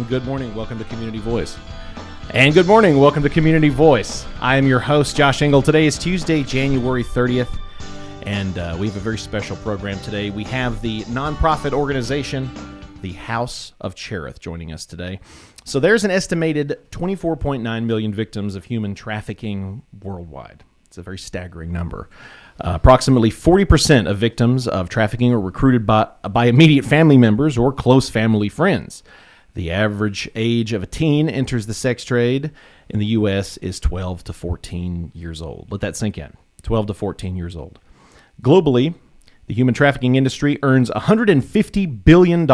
good morning. Welcome to Community Voice. And good morning. Welcome to Community Voice. I am your host, Josh Engel. Today is Tuesday, January 30th, and we have a very special program today. We have the nonprofit organization, the House of Cherith, joining us today. So there's an estimated 24.9 million victims of human trafficking worldwide. It's a very staggering number. Approximately 40% of victims of trafficking are recruited by immediate family members or close family friends. The average age of a teen enters the sex trade in the U.S. is 12 to 14 years old. Let that sink in. 12 to 14 years old. Globally, the human trafficking industry earns $150 billion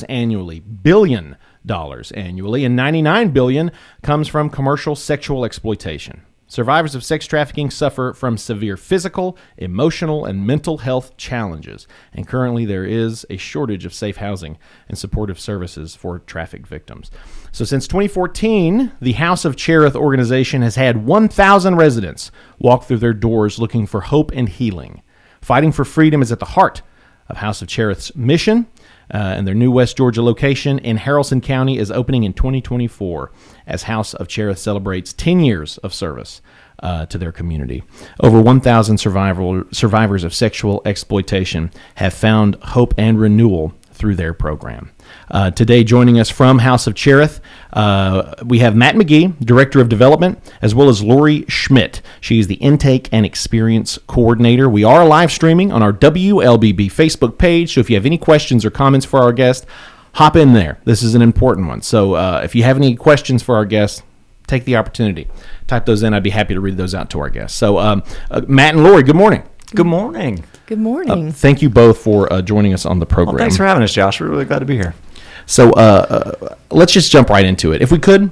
annually. Billion dollars annually, and $99 billion comes from commercial sexual exploitation. Survivors of sex trafficking suffer from severe physical, emotional, and mental health challenges, and currently there is a shortage of safe housing and supportive services for trafficked victims. So since 2014, the House of Cherith organization has had 1,000 residents walk through their doors looking for hope and healing. Fighting for freedom is at the heart of House of Cherith's mission, and their new West Georgia location in Haralson County is opening in 2024 as House of Cherith celebrates 10 years of service to their community. Over 1,000 survivors of sexual exploitation have found hope and renewal through their program. Today, joining us from House of Cherith, we have Matt McGee, Director of Development, as well as Lori Schmidt. She's the Intake and Experience Coordinator. We are live streaming on our WLBB Facebook page, so if you have any questions or comments for our guest, hop in there. This is an important one. So if you have any questions for our guest, take the opportunity. Type those in. I'd be happy to read those out to our guests. So Matt and Lori, good morning. Good morning. Good morning. Thank you both for joining us on the program. Well, thanks for having us, Josh. We're really glad to be here. So let's just jump right into it. If we could,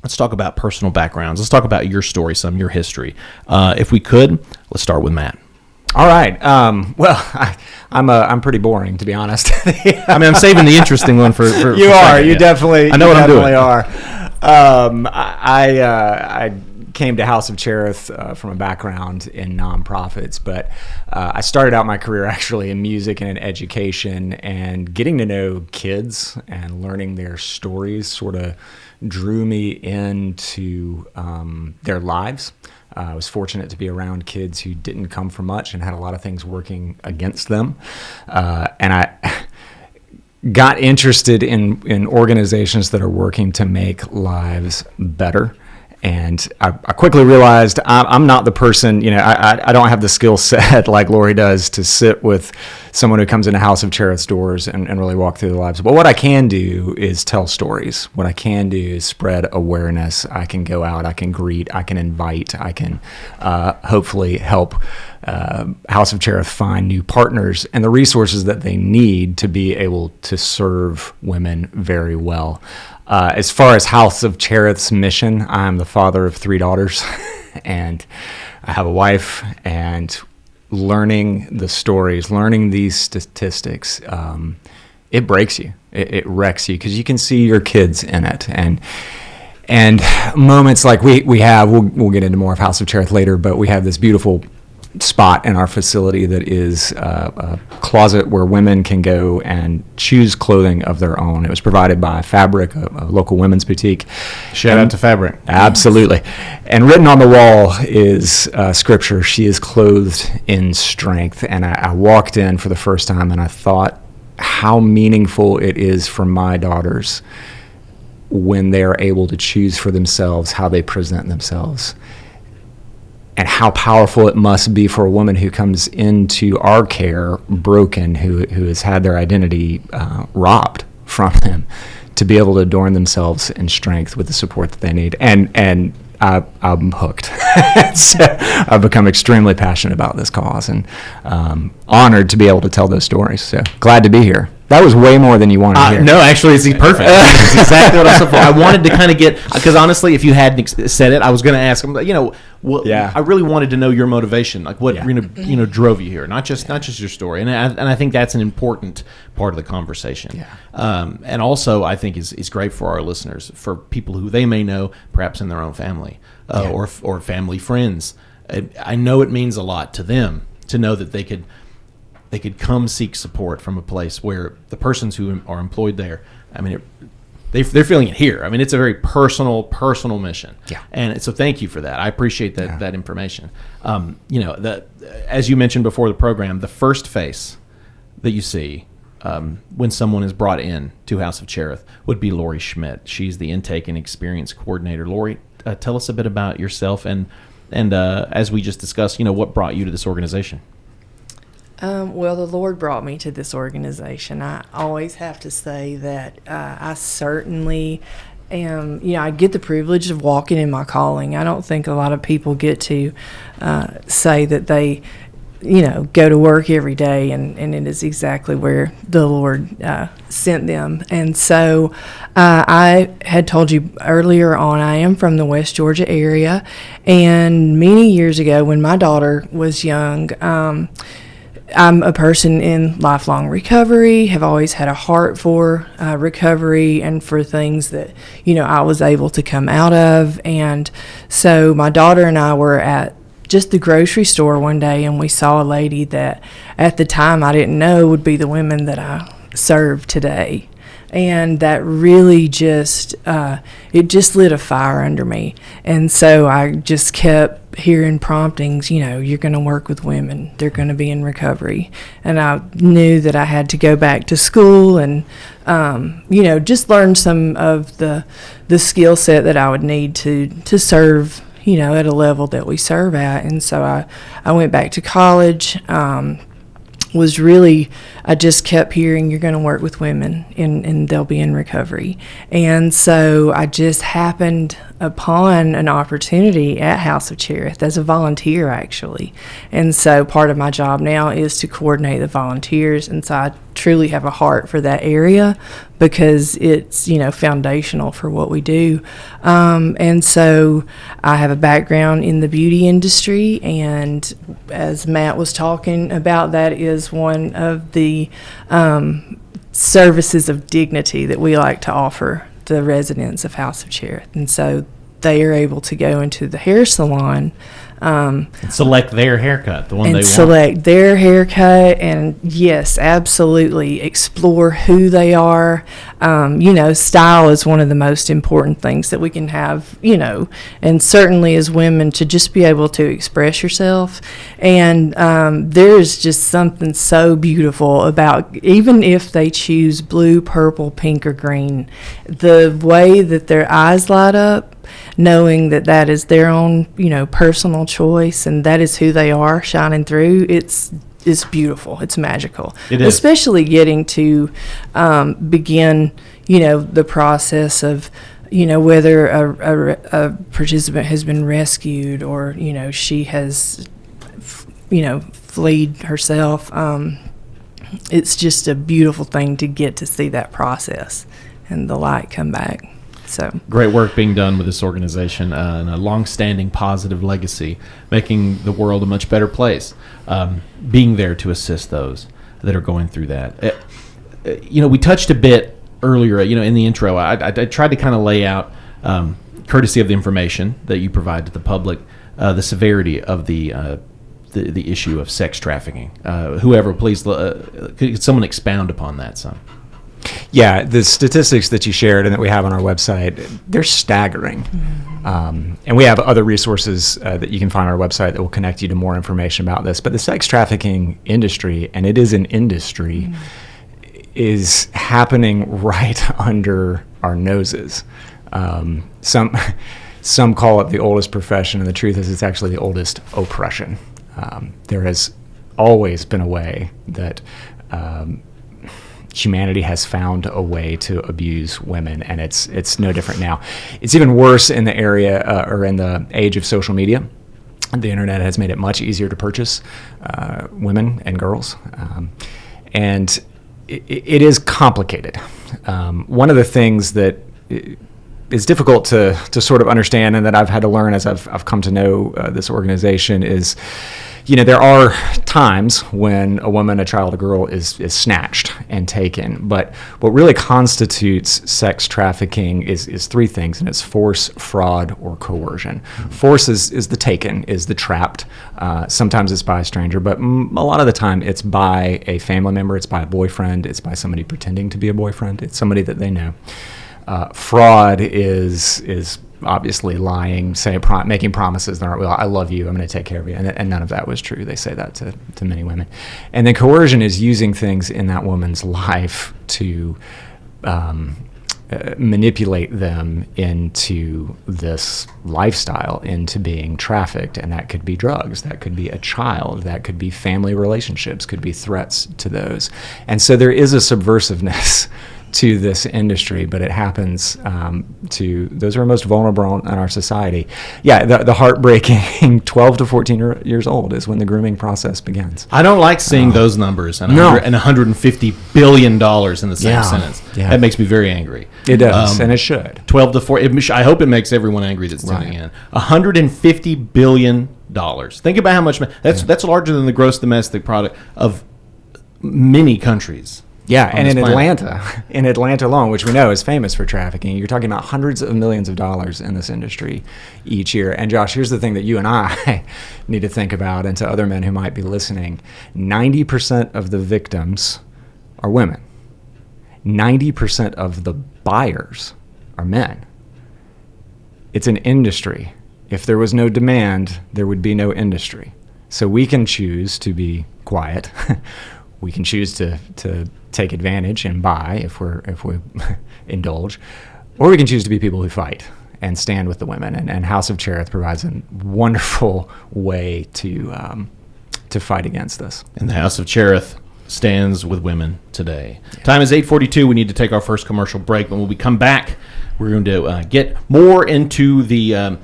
let's talk about personal backgrounds. Let's talk about your story, your history. If we could, let's start with Matt. All right. I'm pretty boring, to be honest. I mean, I'm saving the interesting one for you are. You yeah. definitely. I know what I'm doing. I came to House of Cherith from a background in nonprofits, but I started out my career actually in music and in education, and getting to know kids and learning their stories sort of drew me into their lives. I was fortunate to be around kids who didn't come from much and had a lot of things working against them. And I got interested in organizations that are working to make lives better. And I quickly realized I'm not the person, I don't have the skill set like Lori does to sit with someone who comes into House of Cherith's doors and really walk through their lives. But what I can do is tell stories. What I can do is spread awareness. I can go out, I can greet, I can invite, I can hopefully help House of Cherith find new partners and the resources that they need to be able to serve women very well. As far as House of Cherith's mission, I'm the father of 3 daughters, and I have a wife, and learning the stories, learning these statistics, it breaks you. It wrecks you because you can see your kids in it. And moments like we have, we'll get into more of House of Cherith later, but we have this beautiful spot in our facility that is a closet where women can go and choose clothing of their own. It was provided by Fabric, a local women's boutique. Shout out to Fabric. Absolutely. And written on the wall is scripture, "She is clothed in strength." And I walked in for the first time and I thought how meaningful it is for my daughters when they are able to choose for themselves how they present themselves. And how powerful it must be for a woman who comes into our care broken, who has had their identity robbed from them, to be able to adorn themselves in strength with the support that they need. And I'm hooked. So I've become extremely passionate about this cause, and honored to be able to tell those stories. So glad to be here. That was way more than you wanted to hear. No, actually, it's perfect. It's exactly what I was looking for. I wanted to kind of get, because honestly, if you hadn't said it, I was going to ask him, I really wanted to know your motivation, like what drove you here, not just your story. And I think that's an important part of the conversation. Yeah. And also, I think is great for our listeners, for people who they may know, perhaps in their own family or family friends. I know it means a lot to them to know that they could come seek support from a place where the persons who are employed there, I mean, they're feeling it here. I mean, it's a very personal mission. Yeah. And so thank you for that. I appreciate that information. As you mentioned before the program, the first face that you see when someone is brought in to House of Cherith would be Lori Schmidt. She's the intake and experience coordinator. Lori, tell us a bit about yourself and as we just discussed, what brought you to this organization? Well, the Lord brought me to this organization. I always have to say that I certainly am, I get the privilege of walking in my calling. I don't think a lot of people get to say that they, go to work every day, and it is exactly where the Lord sent them. And so I had told you earlier on, I am from the West Georgia area, and many years ago when my daughter was young, I'm a person in lifelong recovery, have always had a heart for recovery and for things that, I was able to come out of. And so my daughter and I were at just the grocery store one day, and we saw a lady that at the time I didn't know would be the women that I serve today. And that really just, it just lit a fire under me. And so I just kept hearing promptings, you're going to work with women. They're going to be in recovery. And I knew that I had to go back to school and, just learn some of the skill set that I would need to serve, at a level that we serve at. And so I went back to college, I just kept hearing, you're going to work with women and they'll be in recovery. And so I just happened upon an opportunity at House of Cherith as a volunteer, actually. And so part of my job now is to coordinate the volunteers. And so I truly have a heart for that area because it's, foundational for what we do. And so I have a background in the beauty industry, and as Matt was talking about, that is one of the services of dignity that we like to offer the residents of House of Cherith. And so they are able to go into the hair salon and select their haircut, the one and they want. Select their haircut, and yes, absolutely explore who they are. Style is one of the most important things that we can have, and certainly as women, to just be able to express yourself. And there's just something so beautiful about, even if they choose blue, purple, pink, or green, the way that their eyes light up, knowing that that is their own, personal choice, and that is who they are shining through. It's beautiful. It's magical. It is. Especially getting to begin, the process of, whether a participant has been rescued or, she has, fleed herself. It's just a beautiful thing to get to see that process and the light come back. So great work being done with this organization, and a long-standing positive legacy, making the world a much better place. Being there to assist those that are going through that. We touched a bit earlier, in the intro. I tried to kind of lay out, courtesy of the information that you provide to the public, the severity of the issue of sex trafficking. Whoever, please, could someone expound upon that some? Yeah, the statistics that you shared and that we have on our website, they're staggering. Mm-hmm. And we have other resources that you can find on our website that will connect you to more information about this. But the sex trafficking industry, and it is an industry, is happening right under our noses. Some call it the oldest profession, and the truth is it's actually the oldest oppression. There has always been a way that humanity has found a way to abuse women, and it's no different now. It's even worse in the area or in the age of social media. The internet has made it much easier to purchase women and girls, and it is complicated. One of the things that is difficult to sort of understand, and that I've had to learn as I've come to know this organization, is there are times when a woman, a child, a girl is snatched and taken. But what really constitutes sex trafficking is three things, and it's force, fraud, or coercion. Mm-hmm. Force is the taken, is the trapped. Sometimes it's by a stranger, but a lot of the time it's by a family member, it's by a boyfriend, it's by somebody pretending to be a boyfriend, it's somebody that they know. Fraud is obviously lying, making promises that aren't real. I love you, I'm going to take care of you. And none of that was true. They say that to many women. And then coercion is using things in that woman's life to manipulate them into this lifestyle, into being trafficked. And that could be drugs, that could be a child, that could be family relationships, could be threats to those. And so there is a subversiveness to this industry, but it happens to those who are most vulnerable in our society. Yeah, the heartbreaking 12 to 14 years old is when the grooming process begins. I don't like seeing those numbers and $150 billion in the same sentence. Yeah. That makes me very angry. It does, and it should. 12 to 4. I hope it makes everyone angry that's tuning in. $150 billion. Think about how much. That's larger than the gross domestic product of many countries. Yeah, and in Atlanta alone, which we know is famous for trafficking, you're talking about hundreds of millions of dollars in this industry each year. And Josh, here's the thing that you and I need to think about, and to other men who might be listening. 90% of the victims are women. 90% of the buyers are men. It's an industry. If there was no demand, there would be no industry. So we can choose to be quiet. We can choose to take advantage and buy if we indulge, or we can choose to be people who fight and stand with the women. And House of Cherith provides a wonderful way to fight against this. And the House of Cherith stands with women today. Yeah. Time is 8:42. We need to take our first commercial break. But when we come back, we're going to get more into the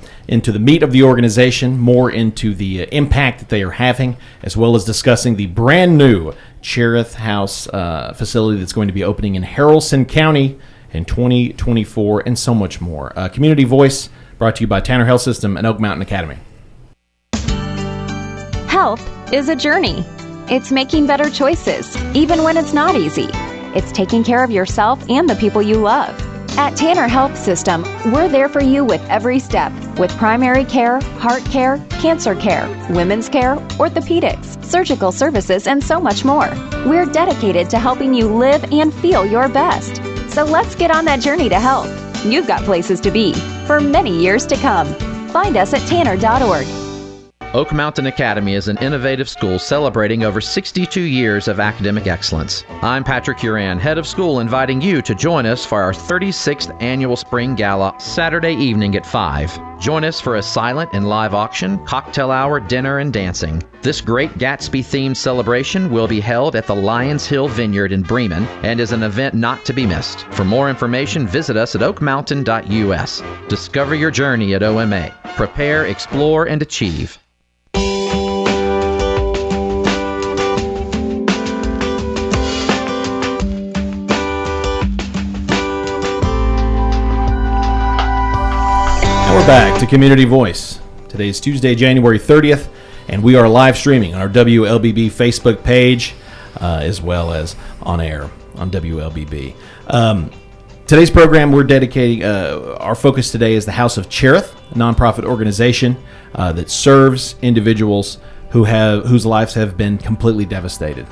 meat of the organization, more into the impact that they are having, as well as discussing the brand new Cherith House facility that's going to be opening in Haralson County in 2024, and so much more. Community Voice, brought to you by Tanner Health System and Oak Mountain Academy. Health is a journey. It's making better choices, even when it's not easy. It's taking care of yourself and the people you love. At Tanner Health System, we're there for you with every step, with primary care, heart care, cancer care, women's care, orthopedics, surgical services, and so much more. We're dedicated to helping you live and feel your best. So let's get on that journey to health. You've got places to be for many years to come. Find us at tanner.org. Oak Mountain Academy is an innovative school celebrating over 62 years of academic excellence. I'm Patrick Huran, head of school, inviting you to join us for our 36th annual Spring Gala, Saturday evening at 5. Join us for a silent and live auction, cocktail hour, dinner, and dancing. This great Gatsby-themed celebration will be held at the Lions Hill Vineyard in Bremen and is an event not to be missed. For more information, visit us at oakmountain.us. Discover your journey at OMA. Prepare, explore, and achieve. We're back to Community Voice. Today is Tuesday, January 30th, and we are live streaming on our WLBB Facebook page, as well as on air on WLBB. Today's program, we're dedicating, our focus today is the House of Cherith, a nonprofit organization that serves individuals whose lives have been completely devastated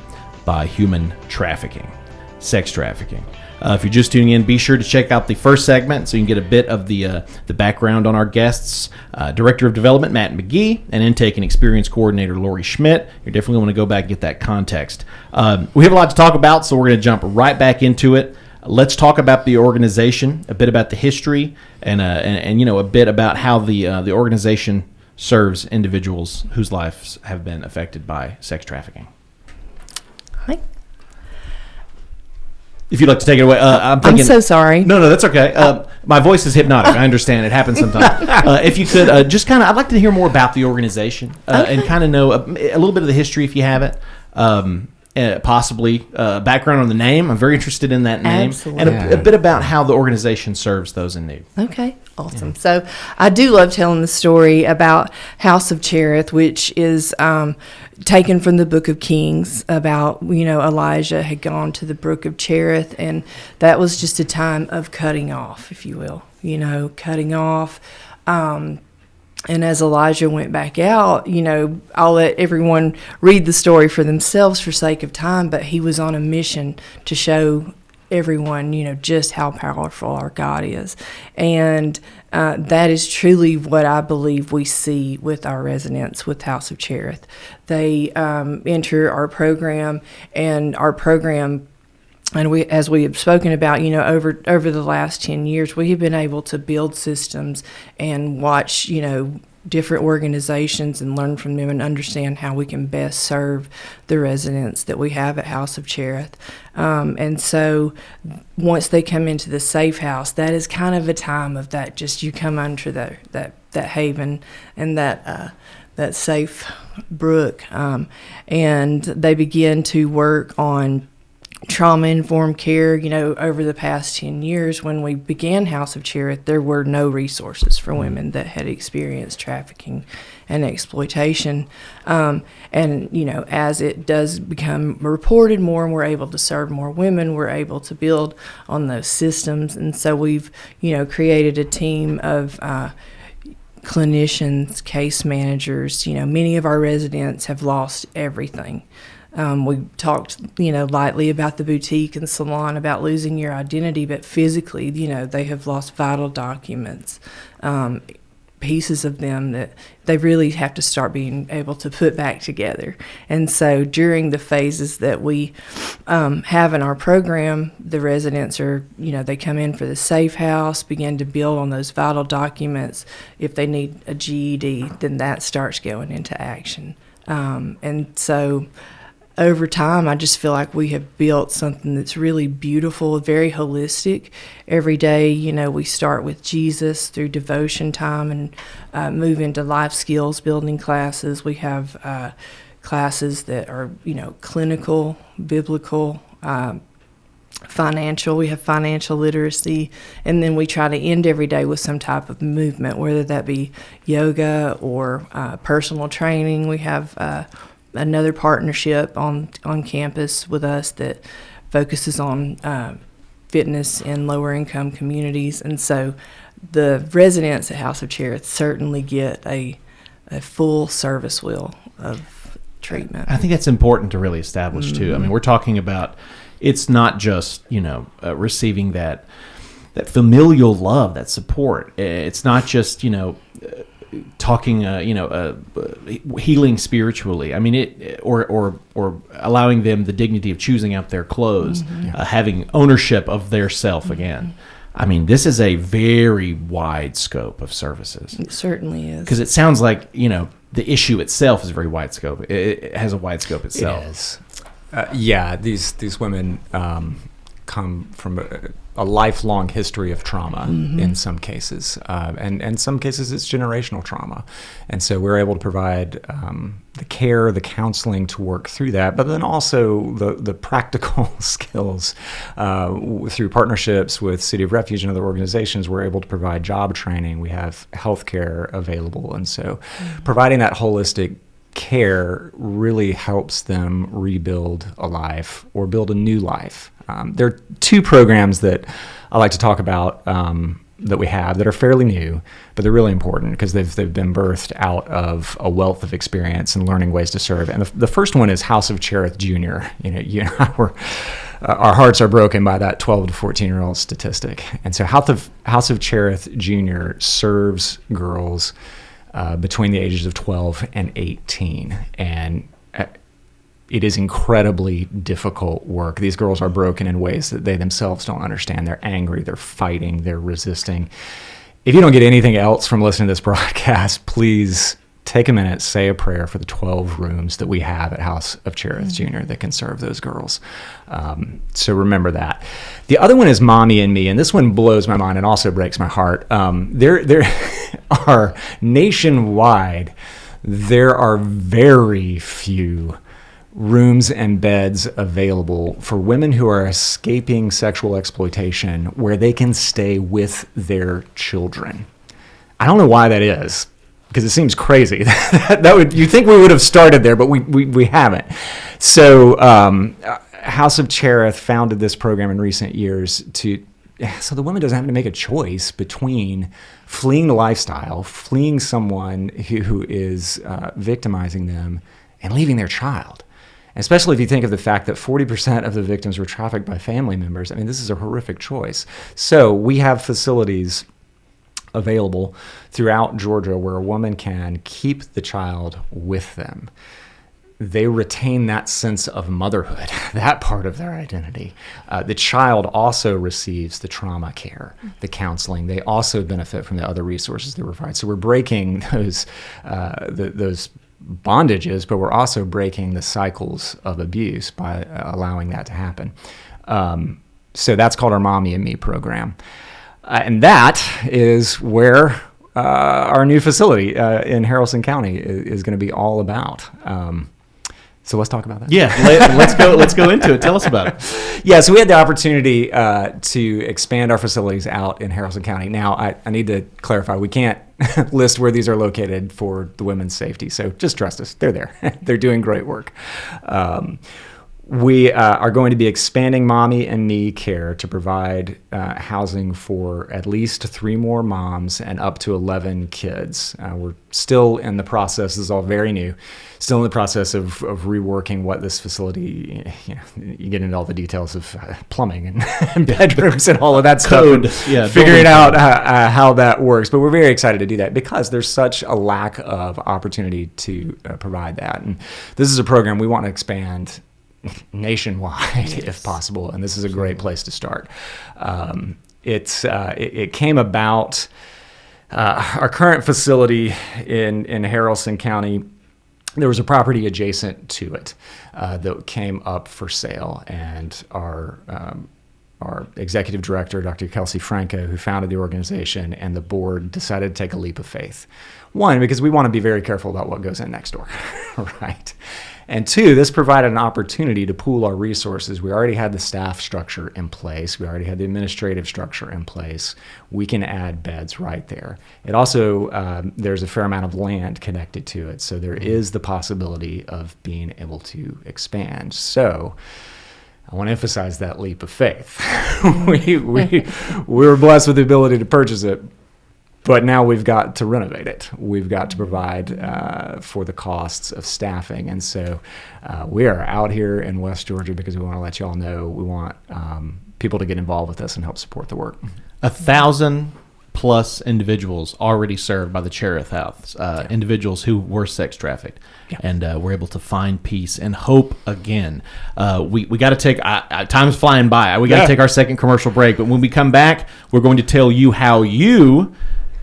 by human trafficking, sex trafficking. If you're just tuning in, be sure to check out the first segment so you can get a bit of the background on our guests. Director of Development, Matt McGee, and Intake and Experience Coordinator, Lori Schmidt. You definitely want to go back and get that context. We have a lot to talk about, so we're going to jump right back into it. Let's talk about the organization, a bit about the history, and a bit about how the organization serves individuals whose lives have been affected by sex trafficking. Hi. If you'd like to take it away, I'm so sorry. No, that's okay. My voice is hypnotic. I understand. It happens sometimes. If you could I'd like to hear more about the organization and kind of know a little bit of the history if you have it. Possibly background on the name. I'm very interested in that name. Absolutely. And a bit about how the organization serves those in need. Okay, awesome. Yeah. So I do love telling the story about House of Cherith, which is taken from the Book of Kings about, Elijah had gone to the Brook of Cherith, and that was just a time of cutting off, if you will, cutting off. And as Elijah went back out, I'll let everyone read the story for themselves for sake of time, but he was on a mission to show everyone, just how powerful our God is. And that is truly what I believe we see with our residents with House of Cherith. They enter our program, and our program, and we, as we have spoken about, over the last 10 years, we have been able to build systems and watch, different organizations and learn from them and understand how we can best serve the residents that we have at House of Cherith. And so once they come into the safe house, that is kind of a time of that, just you come under that haven and that safe brook. And they begin to work on trauma-informed care. Over the past 10 years, when we began House of Cherith, there were no resources for women that had experienced trafficking and exploitation. And, as it does become reported more and we're able to serve more women, we're able to build on those systems. And so we've, created a team of clinicians, case managers. Many of our residents have lost everything. We talked, lightly about the boutique and salon, about losing your identity, but physically, they have lost vital documents, pieces of them that they really have to start being able to put back together. And so during the phases that we have in our program, the residents are, they come in for the safe house, begin to build on those vital documents. If they need a GED, then that starts going into action. And so over time, I just feel like we have built something that's really beautiful, very holistic. Every day, we start with Jesus through devotion time and move into life skills building classes. We have classes that are, clinical, biblical, financial. We have financial literacy, and then we try to end every day with some type of movement, whether that be yoga or personal training. We have another partnership on campus with us that focuses on fitness in lower income communities. And so the residents at House of Cherith certainly get a full service wheel of treatment. I think that's important to really establish too. I mean, we're talking about, it's not just, receiving that familial love, that support. It's not just, talking, healing spiritually. I mean, or allowing them the dignity of choosing out their clothes, having ownership of their self again. I mean, this is a very wide scope of services. It certainly is. Because it sounds like, the issue itself is very wide scope. It has a wide scope itself. It is. These women come from a lifelong history of trauma in some cases, and in some cases it's generational trauma, and so we're able to provide the care, the counseling to work through that, but then also the practical skills through partnerships with City of Refuge and other organizations. We're able to provide job training. We have healthcare available, and so providing that holistic care really helps them rebuild a life or build a new life. There are two programs that I like to talk about that we have that are fairly new, but they're really important because they've been birthed out of a wealth of experience and learning ways to serve. And the first one is House of Cherith Jr. Our hearts are broken by that 12 to 14-year-old statistic. And so House of Cherith Jr. serves girls between the ages of 12 and 18. And it is incredibly difficult work. These girls are broken in ways that they themselves don't understand. They're angry, they're fighting, they're resisting. If you don't get anything else from listening to this broadcast, please take a minute, say a prayer for the 12 rooms that we have at House of Cherith Jr. that can serve those girls. So remember that. The other one is Mommy and Me, and this one blows my mind and also breaks my heart. There are nationwide, there are very few rooms and beds available for women who are escaping sexual exploitation where they can stay with their children. I don't know why that is, because it seems crazy. You think we would have started there, but we haven't. So House of Cherith founded this program in recent years so the woman doesn't have to make a choice between fleeing the lifestyle, fleeing someone who is victimizing them, and leaving their child. Especially if you think of the fact that 40% of the victims were trafficked by family members. I mean, this is a horrific choice. So we have facilities available throughout Georgia where a woman can keep the child with them. They retain that sense of motherhood, that part of their identity. The child also receives the trauma care, the counseling. They also benefit from the other resources they provide. So we're breaking those bondages, but we're also breaking the cycles of abuse by allowing that to happen. So that's called our Mommy and Me program. And that is where our new facility in Haralson County is going to be all about. So let's talk about that. Yeah, let's go into it. Tell us about it. Yeah, so we had the opportunity to expand our facilities out in Haralson County. Now, I need to clarify, we can't list where these are located for the women's safety. So just trust us. They're there. They're doing great work. We are going to be expanding Mommy and Me care to provide housing for at least 3 more moms and up to 11 kids. We're still in the process, this is all very new, still in the process of reworking what this facility, you get into all the details of plumbing and bedrooms and all of that Code, stuff. yeah, figuring out how that works. But we're very excited to do that because there's such a lack of opportunity to provide that. And this is a program we want to expand nationwide, if possible, and this is a great place to start. It came about. Our current facility in Haralson County, there was a property adjacent to it that came up for sale, and our executive director, Dr. Kelsey Franco, who founded the organization, and the board decided to take a leap of faith. One, because we want to be very careful about what goes in next door, right? And 2, this provided an opportunity to pool our resources. We already had the staff structure in place. We already had the administrative structure in place. We can add beds right there. It also, there's a fair amount of land connected to it. So there is the possibility of being able to expand. So I want to emphasize that leap of faith. we were blessed with the ability to purchase it. But now we've got to renovate it. We've got to provide for the costs of staffing. And so we are out here in West Georgia because we want to let you all know we want people to get involved with us and help support the work. 1,000+ individuals already served by the Cherith House, individuals who were sex trafficked, and were able to find peace and hope again. We got to take, time's flying by. We got to take our second commercial break. But when we come back, we're going to tell you how you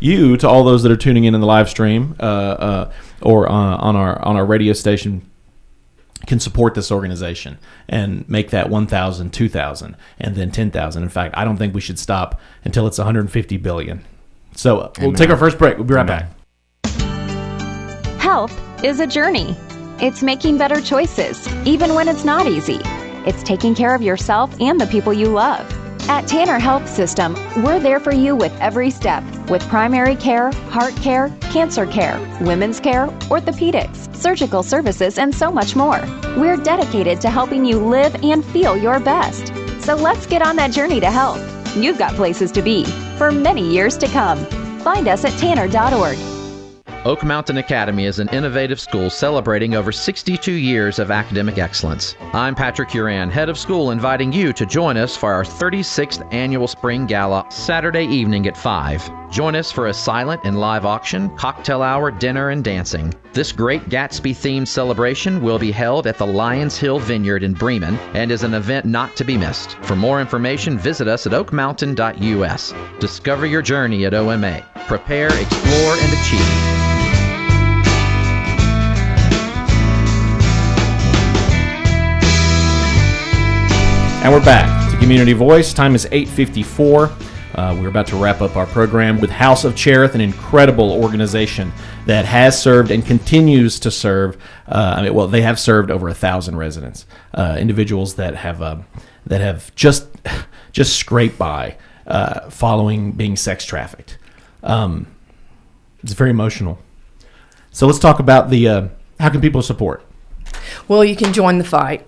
to all those that are tuning in the live stream or on our radio station can support this organization and make that 1,000, 2,000, and then 10,000. In fact, I don't think we should stop until it's 150 billion. So we'll take our first break. We'll be right back. Health is a journey. It's making better choices, even when it's not easy. It's taking care of yourself and the people you love. At Tanner Health System, we're there for you with every step, with primary care, heart care, cancer care, women's care, orthopedics, surgical services, and so much more. We're dedicated to helping you live and feel your best. So let's get on that journey to health. You've got places to be for many years to come. Find us at tanner.org. Oak Mountain Academy is an innovative school celebrating over 62 years of academic excellence. I'm Patrick Huran, head of school, inviting you to join us for our 36th annual Spring Gala, Saturday evening at 5. Join us for a silent and live auction, cocktail hour, dinner, and dancing. This great Gatsby-themed celebration will be held at the Lions Hill Vineyard in Bremen and is an event not to be missed. For more information, visit us at oakmountain.us. Discover your journey at OMA. Prepare, explore, and achieve. And we're back to Community Voice. Time is 8:54. We're about to wrap up our program with House of Cherith, an incredible organization that has served and continues to serve. They have served over 1,000 residents, individuals that have just scraped by following being sex trafficked. It's very emotional. So let's talk about how can people support? Well, you can join the fight.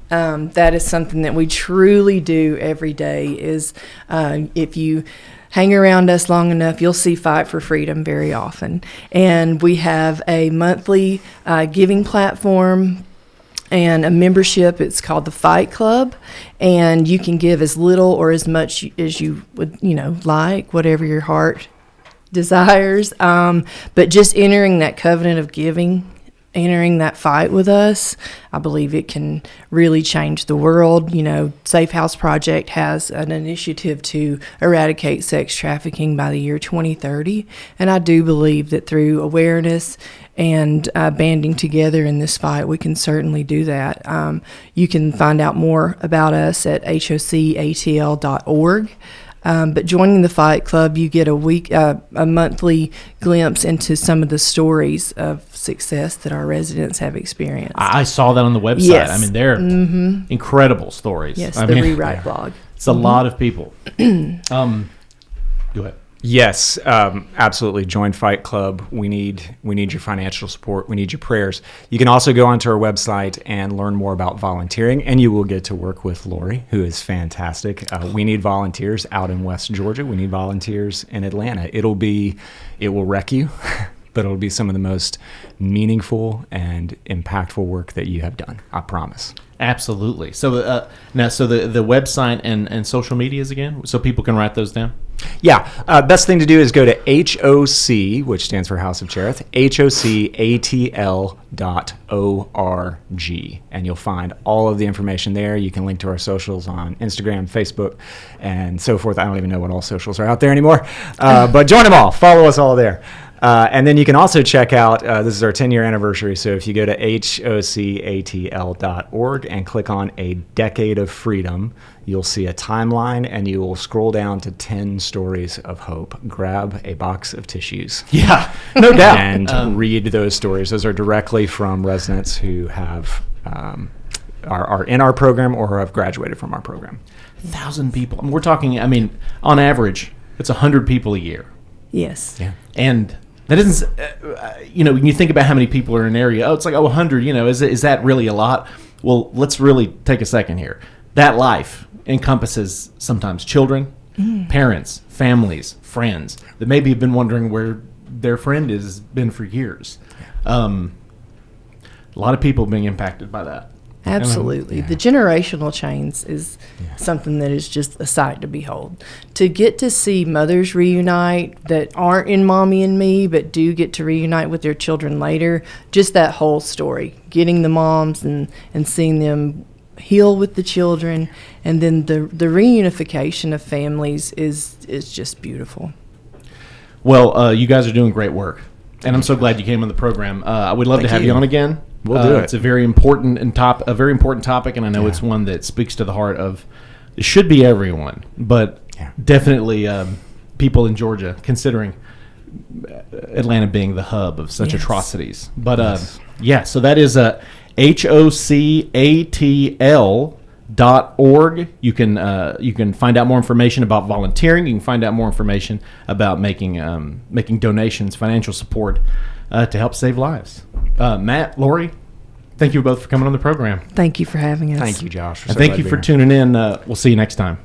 That is something that we truly do every day is if you hang around us long enough, you'll see Fight for Freedom very often. And we have a monthly giving platform, and a membership. It's called the Fight Club, and you can give as little or as much as you would, like, whatever your heart desires. But just entering that covenant of giving, entering that fight with us, I believe it can really change the world. Safe House Project has an initiative to eradicate sex trafficking by the year 2030. And I do believe that through awareness and banding together in this fight, we can certainly do that. You can find out more about us at hocatl.org. But joining the Fight Club, you get a monthly glimpse into some of the stories of success that our residents have experienced. I saw that on the website. Yes. I mean, they're incredible stories. Yes, I the mean, Rewrite blog. It's a lot of people. Go ahead. Yes, absolutely. Join Fight Club. We need your financial support. We need your prayers. You can also go onto our website and learn more about volunteering, and you will get to work with Lori, who is fantastic. We need volunteers out in West Georgia. We need volunteers in Atlanta. It will wreck you, but it'll be some of the most meaningful and impactful work that you have done. I promise. Absolutely. So now, the website and social medias again, so people can write those down. Yeah. Best thing to do is go to HOC, which stands for House of Cherith, HOCATL.org, and you'll find all of the information there. You can link to our socials on Instagram, Facebook, and so forth. I don't even know what all socials are out there anymore, but join them all. Follow us all there. And then you can also check out, this is our 10-year anniversary, so if you go to HOCATL.org and click on A Decade of Freedom, you'll see a timeline, and you will scroll down to 10 stories of hope. Grab a box of tissues. Yeah, no doubt. And read those stories. Those are directly from residents who have are in our program or have graduated from our program. 1,000 people. I mean, we're talking, on average, it's 100 people a year. Yes. Yeah. And that isn't, when you think about how many people are in an area, it's like, 100, is that really a lot? Well, let's really take a second here. That life encompasses sometimes children, parents, families, friends that maybe have been wondering where their friend has been for years. A lot of people being impacted by that. Absolutely. The generational change is something that is just a sight to behold. To get to see mothers reunite that aren't in Mommy and Me, but do get to reunite with their children later, just that whole story, getting the moms and seeing them heal with the children, and then the reunification of families is just beautiful. Well, you guys are doing great work, and I'm so glad you came on the program. I would love to have you on again. We'll do it. It's a very important topic, and I know it's one that speaks to the heart of. It should be everyone, but definitely people in Georgia, considering Atlanta being the hub of such atrocities. But so that is HOCATL.org. You can find out more information about volunteering. You can find out more information about making donations, financial support to help save lives. Matt, Lori, thank you both for coming on the program. Thank you for having us. Thank you, Josh. And thank you for tuning in. We'll see you next time.